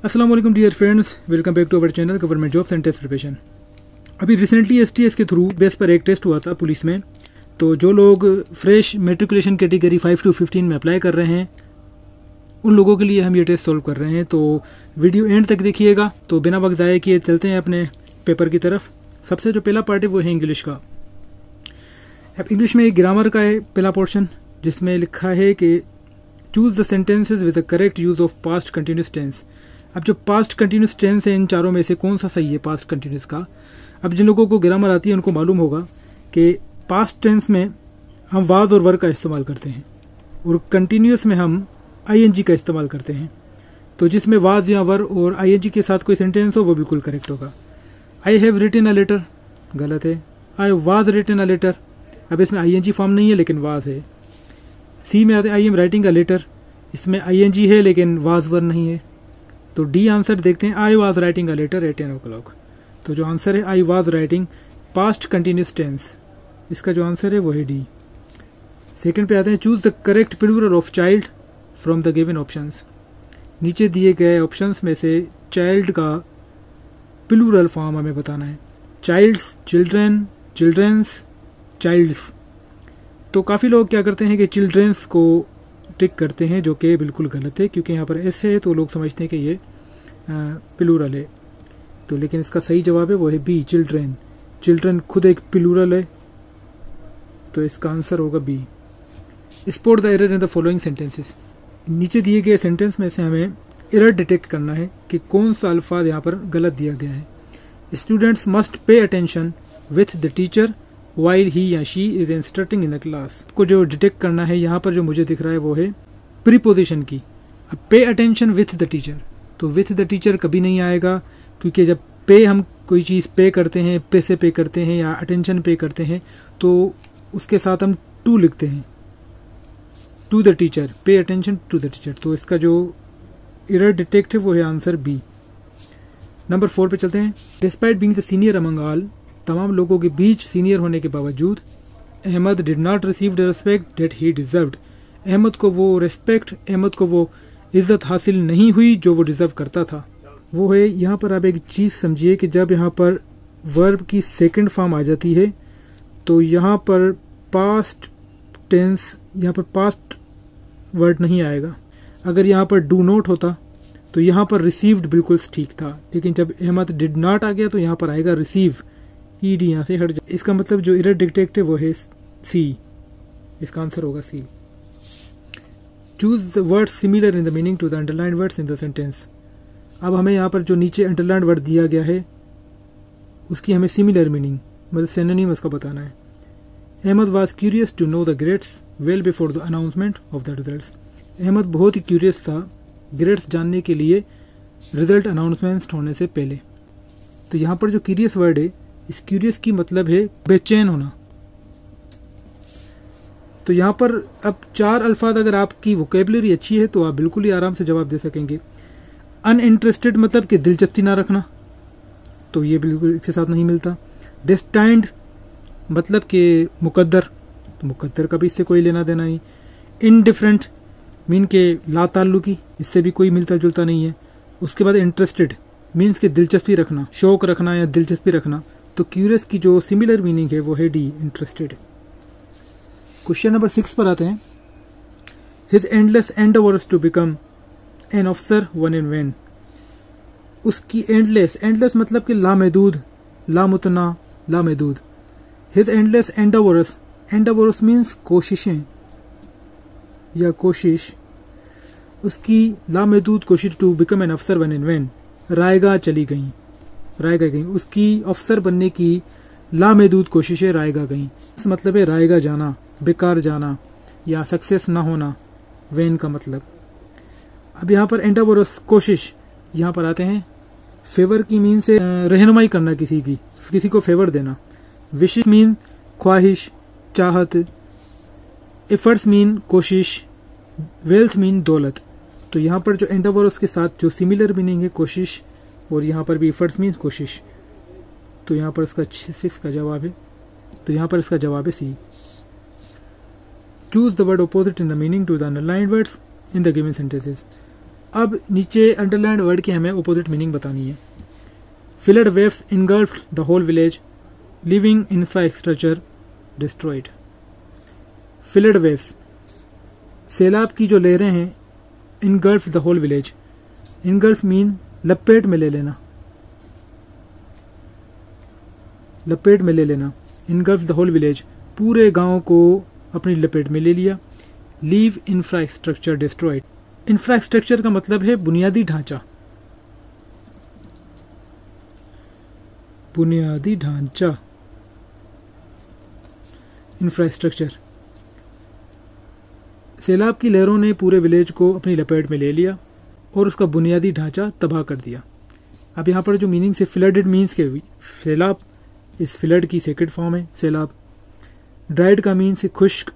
अस्सलाम वालेकुम dear friends, welcome back to our channel government jobs and test preparation. अभी recently STS के through base पर एक टेस्ट हुआ था पुलिस में। तो जो लोग फ्रेश मेट्रिकुलेशन कैटेगरी 5 to 15 में अप्लाई कर रहे हैं उन लोगों के लिए हम ये टेस्ट सॉल्व कर रहे हैं। तो वीडियो एंड तक देखिएगा। तो बिना वक्त ज़ाया किए चलते हैं अपने पेपर की तरफ। सबसे जो पहला पार्ट है वो है इंग्लिश का। अब इंग्लिश में एक ग्रामर का है पहला पोर्शन, जिसमें लिखा है कि choose the sentences with the correct use of past continuous tense. अब जो पास्ट कंटिन्यूस टेंस है इन चारों में से कौन सा सही है पास्ट कंटिन्यूस का। अब जिन लोगों को ग्रामर आती है उनको मालूम होगा कि पास्ट टेंस में हम वाज और वर का इस्तेमाल करते हैं और कंटिन्यूस में हम आईएनजी का इस्तेमाल करते हैं। तो जिसमें वाज या वर और आईएनजी के साथ कोई सेंटेंस हो वो बिल्कुल करेक्ट होगा। I have written a letter गलत है। I was written a letter, अब इसमें आईएनजी फॉर्म नहीं है लेकिन वाज है। सी में आते I am writing a letter, इसमें आईएनजी है लेकिन वाज वर नहीं है। तो डी आंसर देखते हैं, I was writing a letter at 10 o'clock। तो जो आंसर है I was writing past continuous tense, इसका जो आंसर है वो है डी। सेकंड पे आते हैं, choose the correct plural of child from the given options. नीचे दिए गए ऑप्शंस में से चाइल्ड का प्लूरल फॉर्म हमें बताना है। Childs, children, childrens, childs. तो काफ़ी लोग क्या करते हैं कि चिल्ड्रेंस को टिक करते हैं, जो कि बिल्कुल गलत है क्योंकि यहाँ पर एस है तो लोग समझते हैं कि ये प्लूरल है। तो लेकिन इसका सही जवाब है वो है बी, चिल्ड्रेन। चिल्ड्रेन खुद एक प्लूरल है, तो इसका आंसर होगा B. Spot the error in the following sentences. नीचे दिए गए सेंटेंस में से हमें एरर डिटेक्ट करना है कि कौन सा अल्फाज यहाँ पर गलत दिया गया है। Students must pay attention with the teacher while he या she is instructing in the class. को जो डिटेक्ट करना है यहाँ पर जो मुझे दिख रहा है वो है प्रीपोजिशन की। अब पे अटेंशन विथ द टीचर, तो विथ द टीचर कभी नहीं आएगा क्योंकि जब पे हम कोई चीज़ पे करते हैं, पे से पे करते हैं या अटेंशन पे करते हैं तो उसके साथ हम टू लिखते हैं, to the teacher, pay attention to the teacher. तो इसका जो एरर डिटेक्ट है वो है आंसर बी। नंबर 4 पे चलते हैं। Despite being the senior among all, तमाम लोगों के बीच सीनियर होने के बावजूद Ahmed did not receive the respect that he deserved. Ahmed को वो रिस्पेक्ट, अहमद को वो इज्जत हासिल नहीं हुई जो वो डिजर्व करता था। वो है, यहाँ पर आप एक चीज़ समझिए कि जब यहाँ पर वर्ब की सेकंड फॉर्म आ जाती है तो यहाँ पर पास्ट टेंस, यहाँ पर पास्ट वर्ड नहीं आएगा। अगर यहाँ पर डू नॉट होता तो यहाँ पर रिसीव्ड बिल्कुल ठीक था, लेकिन जब अहमद डिड नॉट आ गया तो यहाँ पर आएगा रिसीव, ई डी यहाँ से हट जाए। इसका मतलब जो एरर डिटेक्ट है वो है सी, इसका आंसर होगा C. Choose the word similar in the meaning to the underlined words in the sentence. अब हमें यहाँ पर जो नीचे अंडरलाइंड वर्ड दिया गया है उसकी हमें सिमिलर मीनिंग मतलब सिनोनिम उसका बताना है। Ahmed was curious to know the grades well before the announcement of the results. Ahmed बहुत ही क्यूरियस था ग्रेड्स जानने के लिए रिजल्ट अनाउंसमेंट होने से पहले। तो यहाँ पर जो क्यूरियस वर्ड है, इस क्यूरियस की मतलब है बेचैन होना। तो यहाँ पर अब 4 अल्फाज अगर आपकी वोकेबलरी अच्छी है तो आप बिल्कुल ही आराम से जवाब दे सकेंगे। अनइंटरेस्टेड मतलब कि दिलचस्पी ना रखना, तो ये बिल्कुल इसके साथ नहीं मिलता। डेस्टाइंड मतलब कि मुकद्दर, तो मुकद्दर का भी इससे कोई लेना देना नहीं। इनडिफरेंट मीन के लाताल्लुकी, इससे भी कोई मिलता जुलता नहीं है। उसके बाद इंटरेस्टेड मीन्स के दिलचस्पी रखना, शौक रखना या दिलचस्पी रखना। तो क्यूरियस की जो सिमिलर मीनिंग है वो है डी, इंटरेस्टेड। क्वेश्चन नंबर 6 पर आते हैं। His endless endeavours to become an officer went in vain. उसकी एंडलेस, एंडलेस मतलब कि लामहदूद, लामुतना, लामहदूद। His endless endeavours, endeavours means कोशिशें या कोशिश, उसकी लामहदूद कोशिश टू बिकम एन अफसर वन इन वैन, रायगा चली गई, रायगा गई। उसकी अफसर बनने की लामहदूद कोशिशें रायगा गई। इस मतलब है रायगा जाना, बेकार जाना या सक्सेस ना होना, वैन का मतलब। अब यहाँ पर एंडेवर्स कोशिश, यहाँ पर आते हैं फेवर की मीन से रहनुमाई करना, किसी को फेवर देना। विशेष मीन ख्वाहिश, चाहत। एफर्ट्स मीन कोशिश। वेल्थ मीन दौलत। तो यहाँ पर जो एंडेवर्स के साथ जो सिमिलर मीनिंग है कोशिश, और यहाँ पर भी एफर्ट्स मीन कोशिश, तो यहाँ पर इसका 6 का जवाब है। तो यहाँ पर इसका जवाब है C. Choose the word opposite in the meaning to the underlined words in the given sentences. अब नीचे अंडरलाइंड वर्ड की हमें अपोजिट मीनिंग बतानी है। Flood waves engulfed the whole village, living infrastructure destroyed. Flood waves, सैलाब की जो लहरें हैं, engulfed the whole village, engulf mean लपेट में ले लेना, लपेट में ले लेना। इनगल्फ द होल विलेज, पूरे गांव को अपनी लपेट में ले लिया। लीव इंफ्रास्ट्रक्चर डिस्ट्रॉयड, इंफ्रास्ट्रक्चर का मतलब है बुनियादी ढांचा, बुनियादी ढांचा, इंफ्रास्ट्रक्चर। सैलाब की लहरों ने पूरे विलेज को अपनी लपेट में ले लिया और उसका बुनियादी ढांचा तबाह कर दिया। अब यहाँ पर जो मीनिंग से फ्लडेड मीन्स के सैलाब, इस फ्लड की सेकंड फॉर्म है सैलाब। ड्राइड का मीन से खुश्क,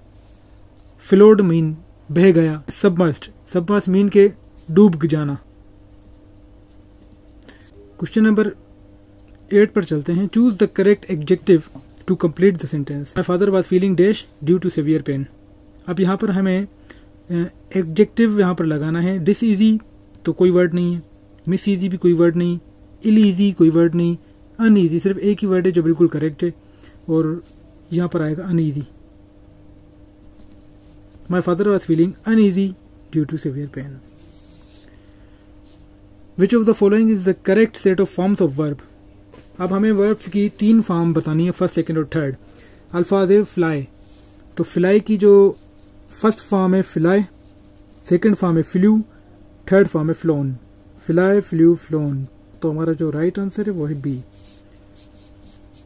फ्लोड मीन बह गया। सबमर्स्ड, सबमर्स मीन के डूब जाना। क्वेश्चन नंबर 8 पर चलते हैं। Choose the correct adjective to complete the sentence. My father was feeling dash due to severe pain. अब यहाँ पर हमें एडजेक्टिव यहाँ पर लगाना है। डिस इजी तो कोई वर्ड नहीं है, मिस इजी भी कोई वर्ड नहीं, इल इजी कोई वर्ड नहीं, अनईजी सिर्फ एक ही वर्ड है जो बिल्कुल करेक्ट है और यहाँ पर आएगा uneasy. My father was feeling uneasy due to severe pain. Which of the following is the correct set of forms of verb. अब हमें वर्ब्स की 3 फॉर्म बतानी है, फर्स्ट, सेकंड और थर्ड। अल्फाज है फ्लाई, तो फ्लाई की जो फर्स्ट फॉर्म है फ्लाई, सेकंड फॉर्म है फ्लू, थर्ड फॉर्म है फ्लोन। फ्लाई, फ्लू, फ्लोन, तो हमारा जो राइट आंसर है वो है बी।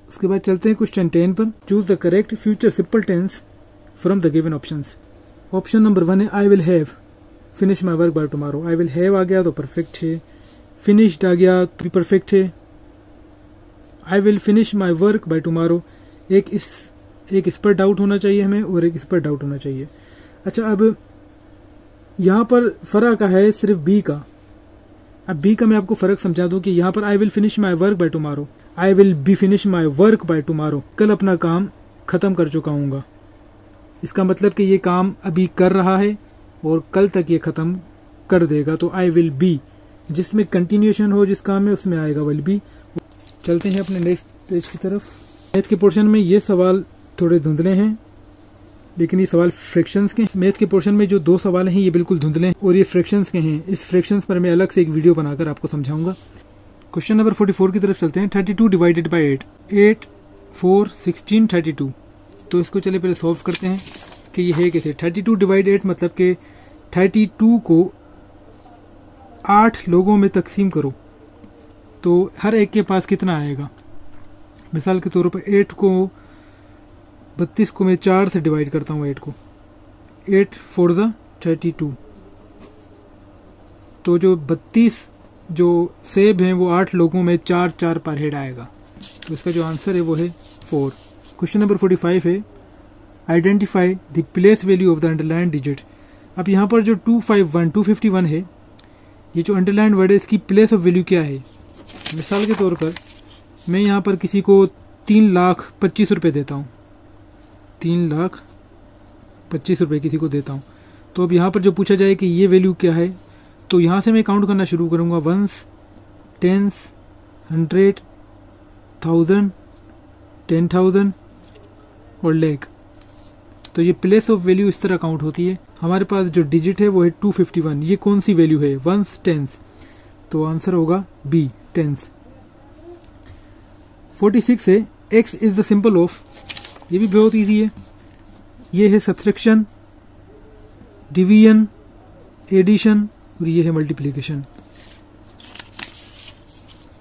उसके बाद चलते हैं क्वेश्चन 10 पर। Choose the correct future simple tense from the given options. Option number 1 है I will have finish my work by tomorrow. I will have आ गया तो परफेक्ट है, फिनिश्ड आ गया तो भी परफेक्ट है। I will finish my work by tomorrow, एक इस पर डाउट होना चाहिए हमें और एक इस पर डाउट होना चाहिए। अच्छा, अब यहाँ पर फर्क है सिर्फ बी का। अब बी का मैं आपको फर्क समझा दूं कि यहाँ पर I will finish my work by tomorrow, I will be finish my work by tomorrow, कल अपना काम खत्म कर चुका हूँगा। इसका मतलब कि ये काम अभी कर रहा है और कल तक ये खत्म कर देगा। तो आई विल बी, जिसमें कंटिन्यूएशन हो जिस काम में, उसमें आएगा विल बी। चलते हैं अपने नेक्स्ट पेज की तरफ। मैथ के पोर्शन में ये सवाल थोड़े धुंधले हैं, लेकिन ये सवाल फ्रैक्शंस के। मैथ के पोर्शन में जो 2 सवाल हैं ये बिल्कुल धुंधले हैं और ये फ्रैक्शंस के हैं। इस फ्रैक्शंस पर मैं अलग से एक वीडियो बनाकर आपको समझाऊंगा। क्वेश्चन नंबर 44 की तरफ चलते हैं। 32 डिवाइडेड बाई 8, 8, 4, 16, 32। तो इसको चले पहले सॉल्व करते हैं कि ये है कैसे। 32 डिवाइड 8 मतलब कि 32 को 8 लोगों में तकसीम करो तो हर एक के पास कितना आएगा। मिसाल के तौर पर 8 को 32 को मैं 4 से डिवाइड करता हूँ। 8 को 8 4 द 32, तो जो 32 जो सेब हैं वो 8 लोगों में 4 पर हेड आएगा। तो इसका जो आंसर है वो है 4। क्वेश्चन नंबर 45 है। Identify the place value of the underline digit. अब यहाँ पर जो 251 है, ये जो अंडरलाइन वर्ड है इसकी प्लेस ऑफ वैल्यू क्या है। मिसाल के तौर पर मैं यहाँ पर किसी को 3,25,000 रुपये देता हूँ, 3,25,000 रुपये किसी को देता हूँ। तो अब यहाँ पर जो पूछा जाए कि ये वैल्यू क्या है, तो यहाँ से मैं काउंट करना शुरू करूँगा। 1s, 10s, 100, 1000, 10,000 और लाख। तो ये प्लेस ऑफ वैल्यू इस तरह काउंट होती है। हमारे पास जो डिजिट है वो है 251। ये कौन सी वैल्यू है, 1s, 10s, तो आंसर होगा बी, 10s। 46 है। x is the symbol of, ये भी बहुत इजी है। ये है सब्ट्रैक्शन, डिवीजन, एडिशन और ये है मल्टीप्लिकेशन।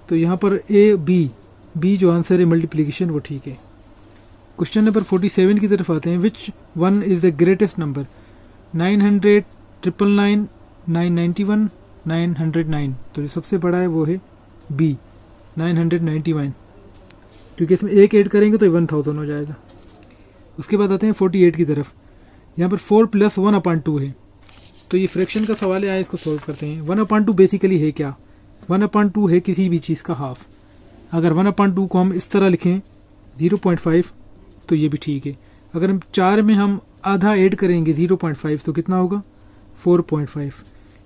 तो यहाँ पर ए बी जो आंसर है मल्टीप्लिकेशन वो ठीक है। क्वेश्चन नंबर 47 की तरफ आते हैं। Which one is the greatest number. 900, 999, 991, 909। तो जो सबसे बड़ा है वो है बी, 991, क्योंकि इसमें एक ऐड करेंगे तो 1000 हो जाएगा। उसके बाद आते हैं 48 की तरफ। यहाँ पर 4 + 1/2 है। तो ये फ्रैक्शन का सवाल है, इसको सॉल्व करते हैं। 1/2 बेसिकली है क्या, 1/2 है किसी भी चीज़ का हाफ। अगर 1/2 को हम इस तरह लिखें 0.5 तो ये भी ठीक है। अगर हम 4 में हम आधा ऐड करेंगे 0.5 तो कितना होगा 4.5।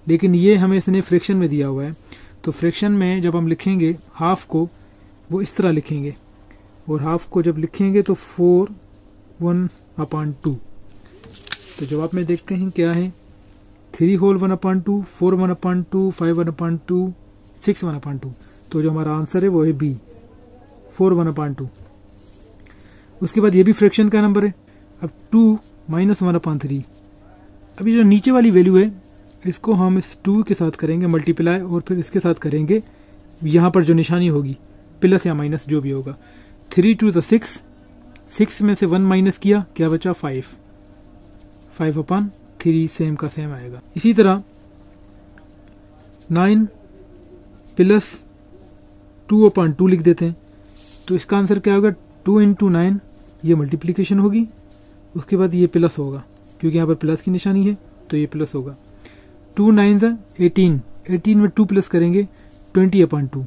लेकिन ये हमें इसने फ्रैक्शन में दिया हुआ है। तो फ्रैक्शन में जब हम लिखेंगे हाफ को, वो इस तरह लिखेंगे, और हाफ को जब लिखेंगे तो 4 1/2। तो जवाब में देखते हैं क्या है, 3 होल 1/2, 4 1/2, 5 1/2, 6 1/2। तो जो हमारा आंसर है वो है बी, 4 1/2। उसके बाद ये भी फ्रैक्शन का नंबर है। अब 2 - 1/3। अभी जो नीचे वाली वैल्यू है इसको हम इस 2 के साथ करेंगे मल्टीप्लाई, और फिर इसके साथ करेंगे यहाँ पर जो निशानी होगी प्लस या माइनस जो भी होगा। 3 2 6, 6 में से 1 माइनस किया, क्या बचा 5, 5/3 सेम का सेम आएगा। इसी तरह 9 प्लस 2/2 लिख देते हैं। तो इसका आंसर क्या होगा, 2 × 9, ये मल्टीप्लीकेशन होगी, उसके बाद ये प्लस होगा क्योंकि यहाँ पर प्लस की निशानी है तो ये प्लस होगा। 2 9 18, 18 में 2 प्लस करेंगे 20/2,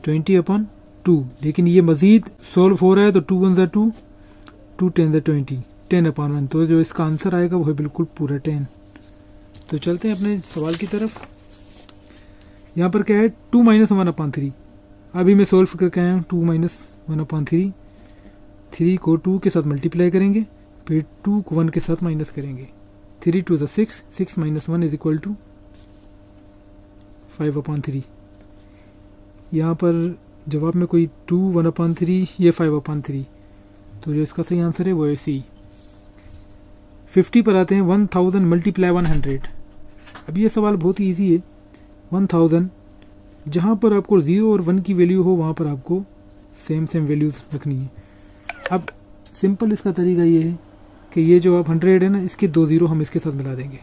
20/2। लेकिन ये मजीद सोल्व हो रहा है तो 2 1 2, 2 10 20, 10/1। तो जो इसका आंसर आएगा वो है बिल्कुल पूरा 10। तो चलते हैं अपने सवाल की तरफ। यहाँ पर क्या है, 2 - 1/3। अभी मैं सोल्व करके आया हूँ। 2 - 1/3, 3 को 2 के साथ मल्टीप्लाई करेंगे, फिर 2 को 1 के साथ माइनस करेंगे। 3 2 6, 6 - 1 = 5/3। यहाँ पर जवाब में कोई 2 1/3, ये 5/3। तो जो इसका सही आंसर है वो है सी। 50 पर आते हैं। 1000 × 100। अब ये सवाल बहुत ही ईजी है। 1000 जहाँ पर आपको 0 और 1 की वैल्यू हो वहाँ पर आपको सेम वैल्यूज रखनी है। अब सिंपल इसका तरीका ये है कि ये जो आप 100 है ना, इसके 2 0 हम इसके साथ मिला देंगे,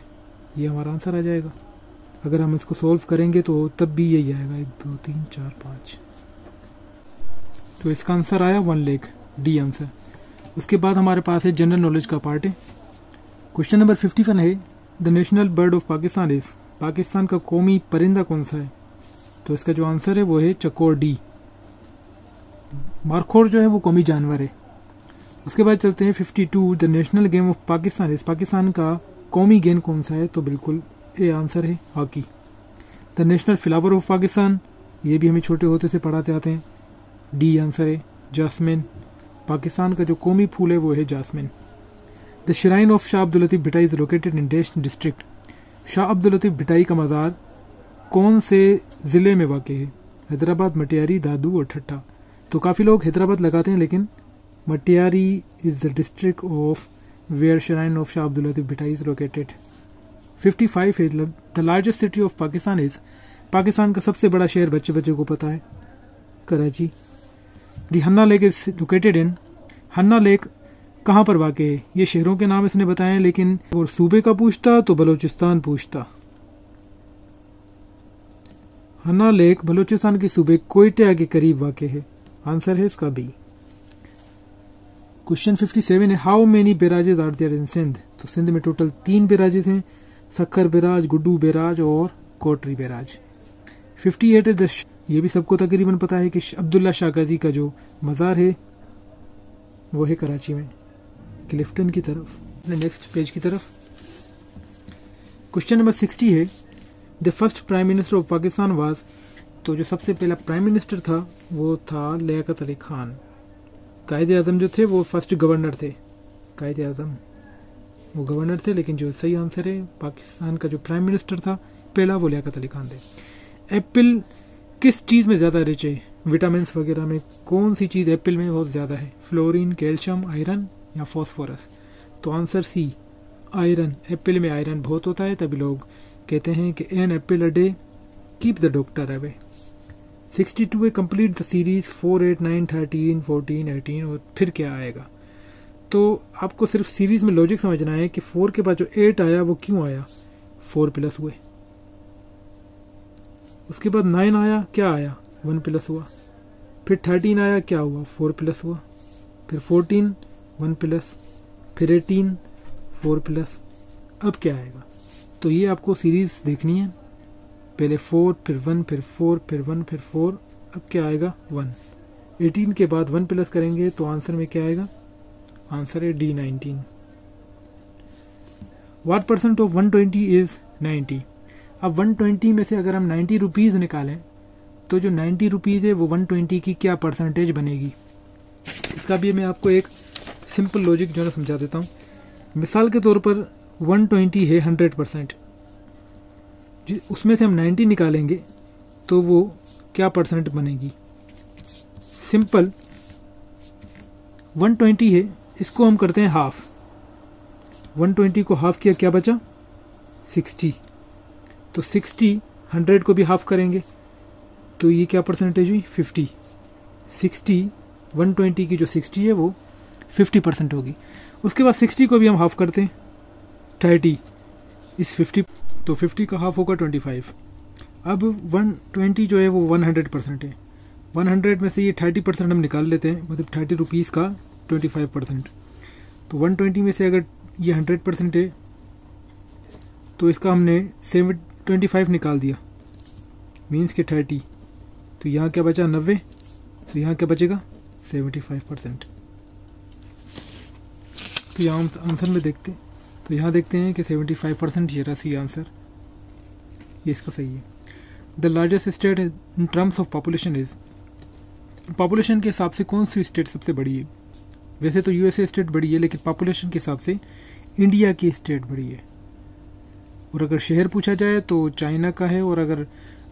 ये हमारा आंसर आ जाएगा। अगर हम इसको सॉल्व करेंगे तो तब भी यही आएगा, 1 2 3 4 5। तो इसका आंसर आया 1 लाख, डी आंसर। उसके बाद हमारे पास है जनरल नॉलेज का पार्ट है। क्वेश्चन नंबर 51 है, the national bird of Pakistan is, Pakistan का कौमी परिंदा कौन सा है? तो इसका जो आंसर है वो है चकोर, डी। मारखोर जो है वो कौमी जानवर है। उसके बाद चलते हैं 52, the national game of Pakistan is, Pakistan का कौमी गेम कौन सा है? तो बिल्कुल ए आंसर है hockey. The national flower of Pakistan, ये भी हमें छोटे होते से पढ़ाते आते हैं, डी आंसर है जास्मिन। पाकिस्तान का जो कौमी फूल है वो है jasmine. The shrine of Shah Abdul Latif Bhittai is located in dash district, Shah Abdul Latif Bhittai का मज़ार कौन से ज़िले में वाक़ है? हैदराबाद, मटियारी, दादू और ठट्टा। तो काफ़ी लोग हैदराबाद लगाते हैं, लेकिन Matiari is the district of where shrine of Shah Abdul Latif Bhittai is located. 55 है, the largest city of Pakistan is, Pakistan का सबसे बड़ा शहर बच्चे बच्चे को पता है, Karachi. The Hanna lake is located in, Hanna lake कहाँ पर वाक़ है? ये शहरों के नाम इसने बताए हैं, लेकिन और सूबे का पूछता तो बलोचिस्तान पूछता। हन्ना लेक बलोचिस्तान के सूबे कोयटा के करीब वाक़ है, आंसर है इसका बी। क्वेश्चन 57 है, how many barrages are there in Sindh? तो सिंध में टोटल 3 बैराजेज हैं, सक्खर बैराज, गुड्डू बैराज और कोटरी बैराज। 58 है, ये भी सबको तकरीबन पता है कि अब्दुल्ला शाह काजी का जो मज़ार है वो है कराची में, क्लिफ्टन की तरफ। नेक्स्ट पेज की तरफ क्वेश्चन नंबर 60 है, the first prime minister of Pakistan was, तो जो सबसे पहला प्राइम मिनिस्टर था वो था लियाकत अली खान। कायदे आज़म जो थे वो फर्स्ट गवर्नर थे, कायदे आज़म वो गवर्नर थे, लेकिन जो सही आंसर है पाकिस्तान का जो प्राइम मिनिस्टर था पहला वो लियाकत अली खान थे। एप्पल किस चीज़ में ज़्यादा रिच है? विटामिन वगैरह में कौन सी चीज़ एप्पल में बहुत ज़्यादा है? फ्लोरीन, कैल्शियम, आयरन या फॉस्फोरस? तो आंसर सी, आयरन। एप्पल में आयरन बहुत होता है, तभी लोग कहते हैं कि an apple a day keep the doctor away. 62 है, कंप्लीट द सीरीज 4 8 9 13 14 18, और फिर क्या आएगा? तो आपको सिर्फ सीरीज में लॉजिक समझना है कि 4 के बाद जो 8 आया वो क्यों आया, 4 प्लस हुए। उसके बाद 9 आया, क्या आया, 1 प्लस हुआ। फिर 13 आया, क्या हुआ, 4 प्लस हुआ। फिर 14 1 प्लस, फिर 18 4 प्लस। अब क्या आएगा? तो ये आपको सीरीज देखनी है, पहले 4 फिर 1 फिर 4 फिर 1 फिर 4, अब क्या आएगा 1। 18 के बाद 1 प्लस करेंगे तो आंसर में क्या आएगा? आंसर है D19। What % of 120 is 90? अब 120 में से अगर हम 90 रुपीज़ निकालें तो जो 90 रुपीज़ है वो 120 की क्या परसेंटेज बनेगी, इसका भी मैं आपको एक सिंपल लॉजिक जो है समझा देता हूँ। मिसाल के तौर पर 120 है 100%, उसमें से हम 90 निकालेंगे तो वो क्या परसेंट बनेगी। सिंपल 120 है, इसको हम करते हैं हाफ। 120 को हाफ किया, क्या बचा 60। तो 60 100 को भी हाफ करेंगे तो ये क्या परसेंटेज हुई 50। 60 120 की जो 60 है वो 50% होगी। उसके बाद 60 को भी हम हाफ करते हैं 30 इस 50, तो 50 का हाफ होगा 25। अब 120 जो है वो 100% है, 100 में से ये 30% हम निकाल लेते हैं, मतलब 30 रुपीज़ का 25%। तो 120 में से अगर ये 100% है तो इसका हमने 25 निकाल दिया, मीन्स के 30। तो यहाँ क्या बचा 90, तो यहाँ क्या बचेगा 75%। तो यहाँ आंसर में देखते, तो यहाँ देखते हैं कि 75% ये रहा आंसर, ये इसका सही है। The largest state in terms of population is, population के हिसाब से कौन सी स्टेट सबसे बड़ी है। वैसे तो यूएसए स्टेट बड़ी है, लेकिन पॉपुलेशन के हिसाब से इंडिया की स्टेट बड़ी है। और अगर शहर पूछा जाए तो चाइना का है, और अगर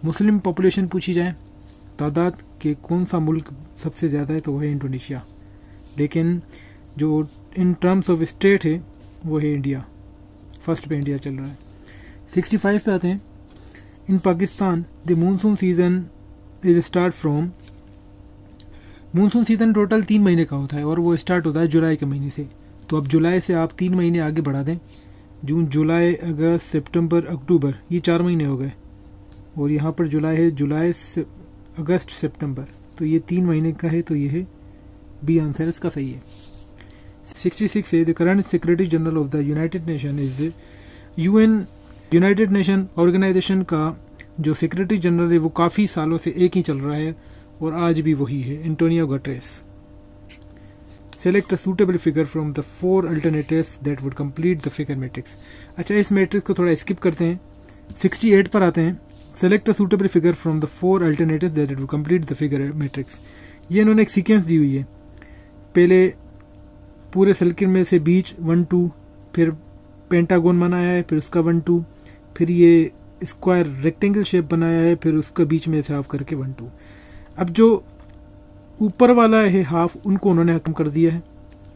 मुस्लिम पॉपुलेशन पूछी जाए तादाद के कौन सा मुल्क सबसे ज़्यादा है तो वह है इंडोनेशिया। लेकिन जो इन टर्म्स ऑफ स्टेट है वो है इंडिया, फर्स्ट पे इंडिया चल रहा है। 65 पे आते हैं। In Pakistan the monsoon season is start from, monsoon season total 3 महीने का होता है और वो स्टार्ट होता है जुलाई के महीने से। तो अब जुलाई से आप 3 महीने आगे बढ़ा दें, जून जुलाई अगस्त सितंबर अक्टूबर, ये 4 महीने हो गए। और यहाँ पर जुलाई है, जुलाई अगस्त सितंबर, तो ये 3 महीने का है, तो ये है बी आंसर इसका सही है। 66 है the current secretary general of the United Nation is, UN United Nation Organisation का जो सेक्रेटरी जनरल है वो काफ़ी सालों से एक ही चल रहा है और आज भी वही है, Antonio Guterres. Select a suitable figure from the 4 alternatives that would complete the figure matrix. अच्छा, इस मैट्रिक्स को थोड़ा स्किप करते हैं, 68 पर आते हैं। Select a suitable figure from the 4 alternatives that would complete the figure matrix. ये इन्होंने एक सीक्वेंस दी हुई है, पहले पूरे सर्किल में से बीच 1 2, फिर पेंटागोन बनाया है, फिर उसका 1 2, फिर ये स्क्वायर रेक्टेंगल शेप बनाया है, फिर उसका बीच में से हाफ करके 1 2। अब जो ऊपर वाला है हाफ, उनको उन्होंने खत्म कर दिया है।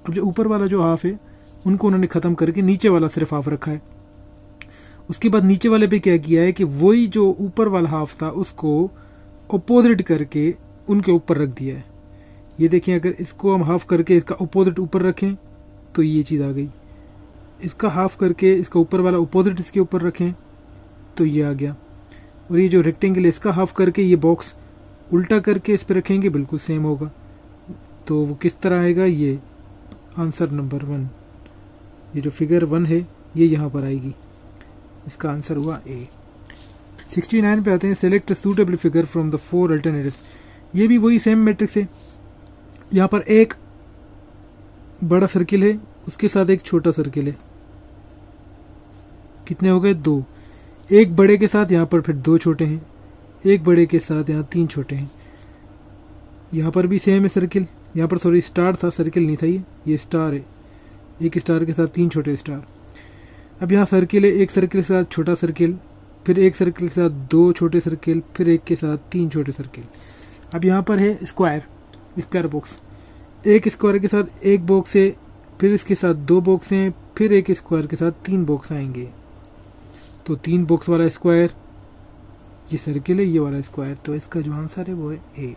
अब जो ऊपर वाला जो हाफ है उनको उन्होंने खत्म करके नीचे वाला सिर्फ हाफ रखा है। उसके बाद नीचे वाले पे क्या किया है कि वही जो ऊपर वाला हाफ था उसको अपोजिट करके उनके ऊपर रख दिया है। ये देखिए, अगर इसको हम हाफ करके इसका अपोजिट ऊपर रखें तो ये चीज़ आ गई, इसका हाफ करके इसका ऊपर वाला अपोजिट इसके ऊपर रखें तो ये आ गया। और ये जो रेक्टेंगल है इसका हाफ करके ये बॉक्स उल्टा करके इस पर रखेंगे, बिल्कुल सेम होगा। तो वो किस तरह आएगा, ये आंसर नंबर 1, ये जो फिगर 1 है ये यहाँ पर आएगी, इसका आंसर हुआ ए। 69 पे आते हैं। Select a suitable figure from the 4 alternatives. ये भी वही सेम मैट्रिक्स है। यहाँ पर एक बड़ा सर्किल है, उसके साथ एक छोटा सर्किल है, कितने हो गए 2। एक बड़े के साथ यहाँ पर फिर 2 छोटे हैं, एक बड़े के साथ यहाँ 3 छोटे हैं। यहाँ पर भी सेम है सर्किल, यहाँ पर सॉरी स्टार था, सर्किल नहीं था, ये स्टार है, एक स्टार के साथ 3 छोटे स्टार। अब यहाँ सर्किल है, एक सर्किल के साथ छोटा सर्किल, फिर एक सर्किल के साथ 2 छोटे सर्किल, फिर एक के साथ 3 छोटे सर्किल। अब यहाँ पर है स्क्वायर बॉक्स, एक स्क्वायर के साथ एक बॉक्स है, फिर इसके साथ 2 बॉक्स हैं, फिर एक स्क्वायर के साथ 3 बॉक्स आएंगे। तो 3 बॉक्स वाला स्क्वायर, ये सर्किल है, ये वाला स्क्वायर, तो इसका जो आंसर है वो है ए।